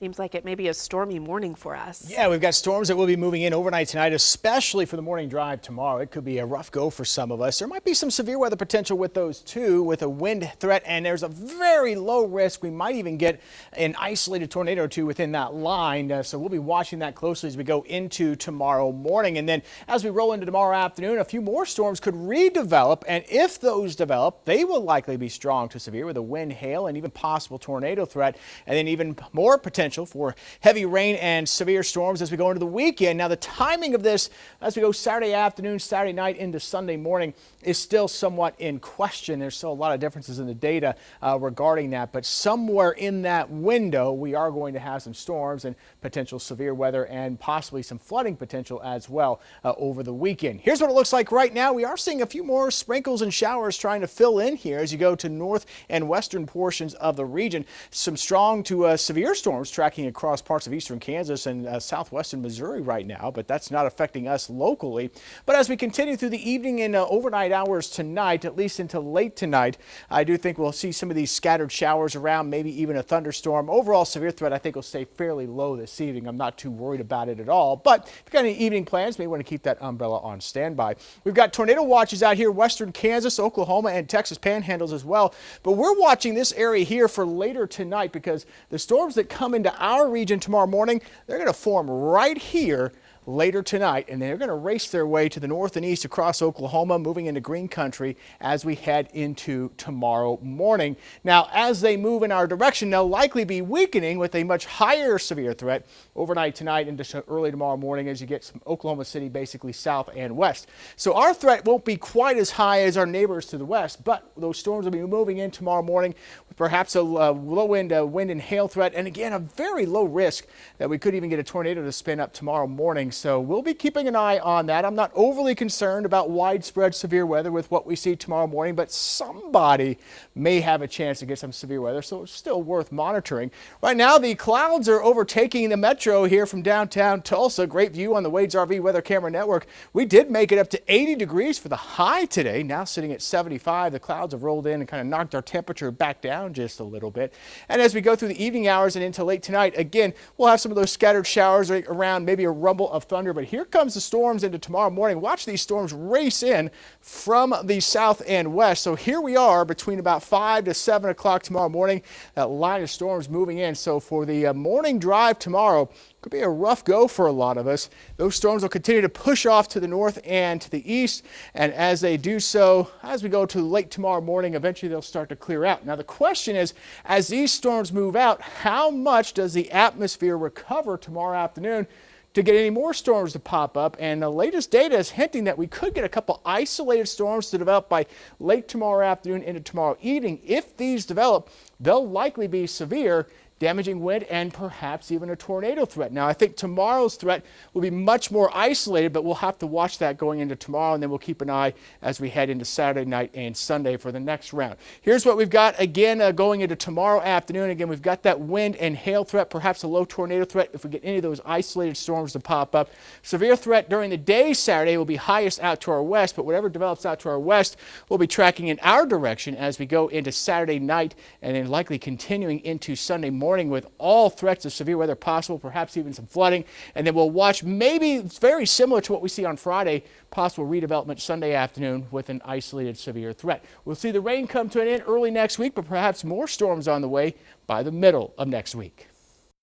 Seems like it may be a stormy morning for us. Yeah, we've got storms that will be moving in overnight tonight, especially for the morning drive tomorrow. It could be a rough go for some of us. There might be some severe weather potential with those too, with a wind threat, and there's a very low risk. We might even get an isolated tornado or two within that line. So we'll be watching that closely as we go into tomorrow morning. And then as we roll into tomorrow afternoon, a few more storms could redevelop. And if those develop, they will likely be strong to severe with a wind, hail, and even possible tornado threat. And then even more potential for heavy rain and severe storms as we go into the weekend. Now, the timing of this as we go Saturday afternoon, Saturday night into Sunday morning is still somewhat in question. There's still a lot of differences in the data regarding that, but somewhere in that window, we are going to have some storms and potential severe weather and possibly some flooding potential as well over the weekend. Here's what it looks like right now. We are seeing a few more sprinkles and showers trying to fill in here as you go to north and western portions of the region. Some strong to severe storms tracking across parts of eastern Kansas and southwestern Missouri right now, but that's not affecting us locally. But as we continue through the evening and overnight hours tonight, at least into late tonight, I do think we'll see some of these scattered showers around, maybe even a thunderstorm. Overall severe threat I think will stay fairly low this evening. I'm not too worried about it at all, but if you've got any evening plans, you may want to keep that umbrella on standby. We've got tornado watches out here, western Kansas, Oklahoma, and Texas panhandles as well, but we're watching this area here for later tonight because the storms that come into our region tomorrow morning, they're going to form right here later tonight, and they're going to race their way to the north and east across Oklahoma, moving into green country as we head into tomorrow morning. Now, as they move in our direction, they'll likely be weakening with a much higher severe threat overnight tonight into early tomorrow morning as you get some Oklahoma City basically south and west. So our threat won't be quite as high as our neighbors to the west, but those storms will be moving in tomorrow morning with perhaps a low end wind and hail threat, and again, a very low risk that we could even get a tornado to spin up tomorrow morning. So we'll be keeping an eye on that. I'm not overly concerned about widespread severe weather with what we see tomorrow morning, but somebody may have a chance to get some severe weather, so it's still worth monitoring. Right now, the clouds are overtaking the metro here from downtown Tulsa. Great view on the Wade's RV Weather Camera Network. We did make it up to 80 degrees for the high today, now sitting at 75. The clouds have rolled in and kind of knocked our temperature back down just a little bit. And as we go through the evening hours and into late tonight, again, we'll have some of those scattered showers around, maybe a rumble of thunder, but here comes the storms into tomorrow morning. Watch these storms race in from the south and west. So here we are between about 5 to 7 o'clock tomorrow morning, that line of storms moving in. So for the morning drive tomorrow, could be a rough go for a lot of us. Those storms will continue to push off to the north and to the east, and as they do so, as we go to late tomorrow morning, eventually they'll start to clear out. Now the question is, as these storms move out, how much does the atmosphere recover tomorrow afternoon to get any more storms to pop up? And the latest data is hinting that we could get a couple isolated storms to develop by late tomorrow afternoon into tomorrow evening. If these develop, they'll likely be severe, damaging wind, and perhaps even a tornado threat. Now, I think tomorrow's threat will be much more isolated, but we'll have to watch that going into tomorrow, and then we'll keep an eye as we head into Saturday night and Sunday for the next round. Here's what we've got again going into tomorrow afternoon. Again, we've got that wind and hail threat, perhaps a low tornado threat if we get any of those isolated storms to pop up. Severe threat during the day Saturday will be highest out to our west, but whatever develops out to our west will be tracking in our direction as we go into Saturday night and then likely continuing into Sunday morning with all threats of severe weather possible, perhaps even some flooding. And then we'll watch, maybe it's very similar to what we see on Friday, possible redevelopment Sunday afternoon with an isolated severe threat. We'll see the rain come to an end early next week, but perhaps more storms on the way by the middle of next week.